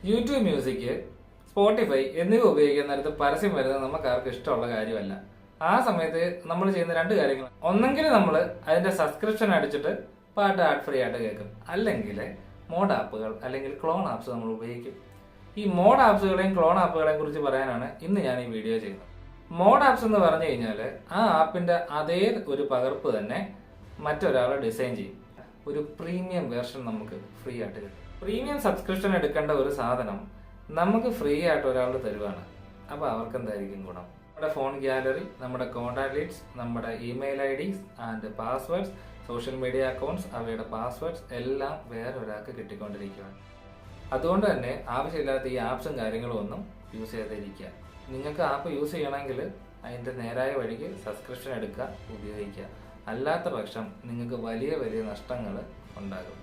YouTube music, Spotify എന്നിവ ഉപയോഗിക്കുന്ന നേരത്ത് പരസ്യം വരുന്നത് നമുക്ക് ആർക്കും ഇഷ്ടമുള്ള കാര്യമല്ല. ആ സമയത്ത് നമ്മൾ ചെയ്യുന്ന രണ്ട് കാര്യങ്ങൾ: ഒന്നെങ്കിൽ നമ്മൾ അതിന്റെ സബ്സ്ക്രിപ്ഷൻ അടിച്ചിട്ട് പാട്ട് ആഡ് ഫ്രീ ആയിട്ട് കേൾക്കും, അല്ലെങ്കിൽ മോഡ് ആപ്പുകൾ അല്ലെങ്കിൽ ക്ലോൺ ആപ്സ് നമ്മൾ ഉപയോഗിക്കും. ഈ മോഡ് ആപ്സുകളെയും ക്ലോൺ ആപ്പുകളെയും കുറിച്ച് പറയാനാണ് ഇന്ന് ഞാൻ ഈ വീഡിയോ ചെയ്യുന്നത്. മോഡ് ആപ്സ് എന്ന് പറഞ്ഞു കഴിഞ്ഞാൽ ആ ആപ്പിന്റെ അതേ ഒരു പകർപ്പ് തന്നെ മറ്റൊരാൾ ഡിസൈൻ ചെയ്യും. ഒരു പ്രീമിയം വേർഷൻ നമുക്ക് ഫ്രീ ആയിട്ട് കിട്ടും. പ്രീമിയം സബ്സ്ക്രിപ്ഷൻ എടുക്കേണ്ട ഒരു സാധനം നമുക്ക് ഫ്രീ ആയിട്ട് ഒരാൾ തരുവാണ്. അപ്പോൾ അവർക്ക് എന്തായിരിക്കും ഗുണം? നമ്മുടെ ഫോൺ ഗാലറി, നമ്മുടെ കോൺടാക്ട് ലീഡ്സ്, നമ്മുടെ email IDs and passwords, social media accounts, അവയുടെ പാസ്വേഡ്സ് എല്ലാം വേറൊരാൾക്ക് കിട്ടിക്കൊണ്ടിരിക്കുകയാണ്. അതുകൊണ്ട് തന്നെ ആവശ്യമില്ലാത്ത ഈ ആപ്സും കാര്യങ്ങളും ഒന്നും യൂസ് ചെയ്തിരിക്കുക. നിങ്ങൾക്ക് ആപ്പ് യൂസ് ചെയ്യണമെങ്കിൽ അതിൻ്റെ നേരായ വഴിക്ക് സബ്സ്ക്രിപ്ഷൻ എടുക്കുക, ഉപയോഗിക്കുക. അല്ലാത്ത പക്ഷം നിങ്ങൾക്ക് വലിയ വലിയ നഷ്ടങ്ങൾ ഉണ്ടാകും.